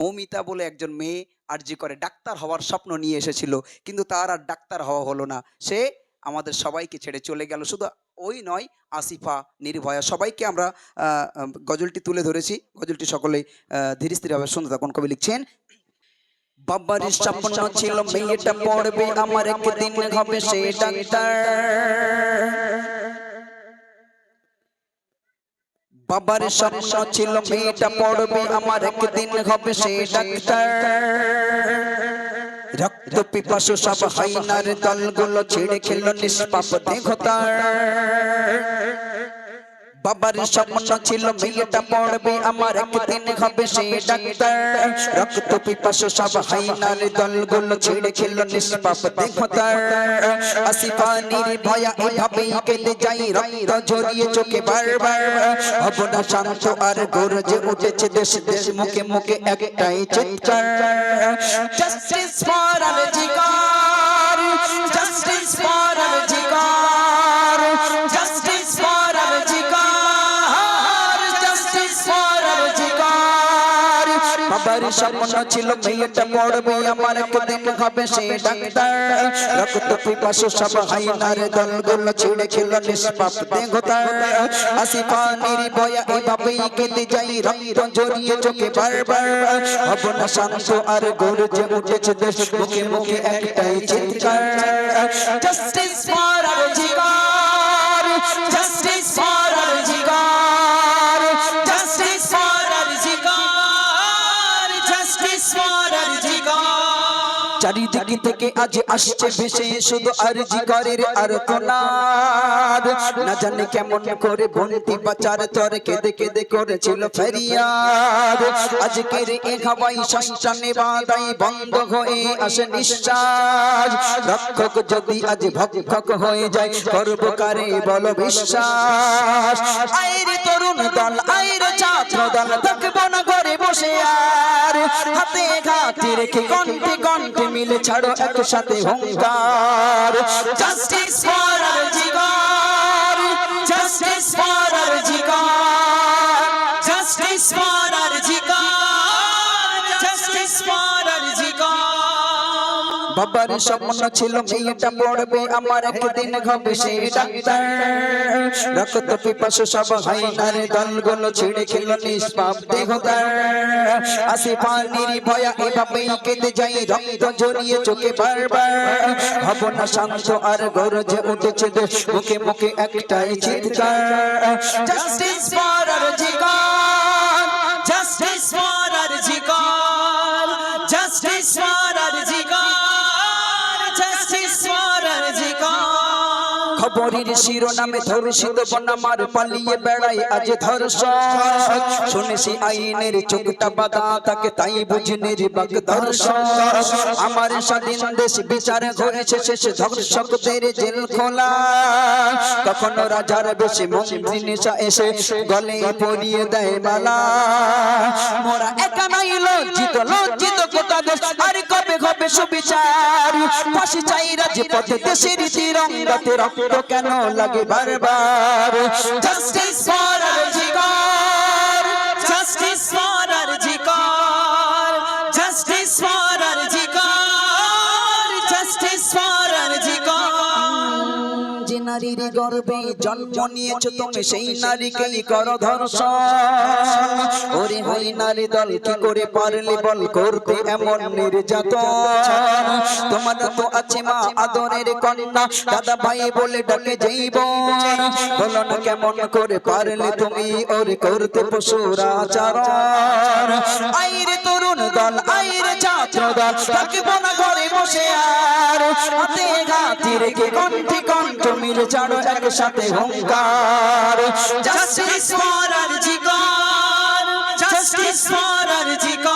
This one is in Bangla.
মৌমিতা বলে একজন মেয়ে আরজি করে ডাক্তার হওয়ার স্বপ্ন নিয়ে এসেছিল, কিন্তু তার আর ডাক্তার হওয়া হলো না। সে আমাদের সবাইকে ছেড়ে চলে গেল। শুধু ওই নয়, আসিফা, নির্ভয়া সবাইকে আমরা গজলটি তুলে ধরেছি। গজলটি সকলেই ধীরে স্থিরভাবে শুনতে থাকুন। কবি লিখছেন, বাবার স্বপ্ন ছিল মেয়েটা পড়বে আমার, একদিন হবে সে ডাক্তার। বাবার স্বপ্ন ছিল মেয়েটা পড়বে আমার, একদিন হবে সে ডাক্তার। রক্ত পিপাসু সব হাইনার দলগুলো ছেড়ে খেলো নিষ্পাপ দেহতার। বাবার স্বপ্ন ছিল মেয়েটা পড়বে আমার, একদিন হবে সে ডাক্তার। রক্ত পিপাসু সব হাইনার দলগুলো ছেড়ে খেলো নিষ্পাপ দেহতার। আসিফা নির্ভয়া এভাবেই কেঁদে যাই, রক্ত ঝরিয়ে চোখে বারবার। হব না শান্ত আর গর্জে উঠেছে দেশ দেশ, মুখে মুখে একটাই চিৎকার, justice for RG Kar, justice for RG Kar, justice for RG Kar, justice for RG Kar. বাবার স্বপ্ন ছিল মেয়েটা পড়বে আমার, একদিন হবে সে ডাক্তার। রক্ত পিপাসু সব হাইনার দলগুলো ছেড়ে খেলো নিষ্পাপ দেহতার। আসিফা নির্ভয়া এভাবেই কেঁদে যাই, রক্ত ঝরিয়ে চোখে বারবার। হব না শান্ত আর গর্জে উঠেছে দেশ, মুখে মুখে একটাই চিৎকার, justice for RG Kar, justice for RG Kar, justice for RG Kar, justice for RG Kar. চারিদিকে থেকে আজ আসছে ভেসে শুধু আরজিকরের আর্তনাদ। না জানে কেমন করে বন্তি বাঁচার তর কেঁদে কেঁদে করেছিল ফরিয়াদ। আজকের এ হাওয়াই শ্মশানে বাঁধাই বন্ধ হয়ে আসে নিঃশ্বাস। রক্ষক যদি আজ ভক্ষক হয়ে যায়, করব কারে বল বিশ্বাস। আইরে তরুণ দল, আইরে ছাত্র দল, থাকবো না ঘরে বসে আর। হাতে ঘাতে রেখে কণ্ঠে কণ্ঠে মিলে ছাড়ো একসাথে হুঙ্কার, justice for RG Kar, justice for RG Kar, justice for RG Kar, justice for RG Kar. বাবার স্বপ্ন ছিল মেয়েটা পড়বে আমার, একদিন হবে সে ডাক্তার। রক্ত পিপাসু সব হাইনার দলগুলো ছেড়ে খেলো নিষ্পাপ দেহতার। আসিফা নির্ভয়া এভাবেই কেঁদে যাই, রক্ত ঝরিয়ে চোখে বারবার। হব না শান্ত আর গর্জে উঠেছে দেশ, মুখে মুখে একটাই চিৎকার, justice for RG Kar, justice for RG Kar, justice for RG Kar, justice for RG Kar. খবরের শিরোনামে ধর্ষিত বনামার পালিয়ে বেড়ায় আজ ধর্ষক। শুনেছি আইনের চোখটা বাঁধা তাকে, তাই বুঝি নির্বাক ধর্ষক। আমার স্বাধীন দেশ বিচার হয়েছে শেষ, ধর্ষকদের জেল খোলা। কখনো রাজার বেশে মন্ত্রী নেশা এসে গলে পরিয়ে দেয় মালা। মোরা একা নাই লজ্জিত, লজ্জিত গোটা দেশ, আর কবে হবে সুবিচার। ফাঁসি চাই রাজপথে, দেশের তিরঙ্গাতে রক্ত কেন লাগে বারবার, justice for RG Kar, justice for RG Kar, justice for RG Kar, justice for RG Kar. যে নারীর গর্ভে জন্ম নিয়েছ তুমি, সেই নারীকেই করো ধর্ষণ। ওরে হাই নারী দল, কি করে পারলে বল করতে এমন নির্যাতন। তোমার তো আছে মা আদরের কন্যা, দাদা ভাই বলে ডাকে জীবন। বলো না কেমন করে পারলে তুমি ওরে করতে পশুর আচরণ। আইরে তরুণ দল, আইরে ছাত্র দল, থাকবো না ঘরে বসে আর। হাতে ঘাতে রেখে কণ্ঠে কণ্ঠ মিলে ছাড়ো একসাথে হুঙ্কার, justice for RG Kar, justice for RG Kar.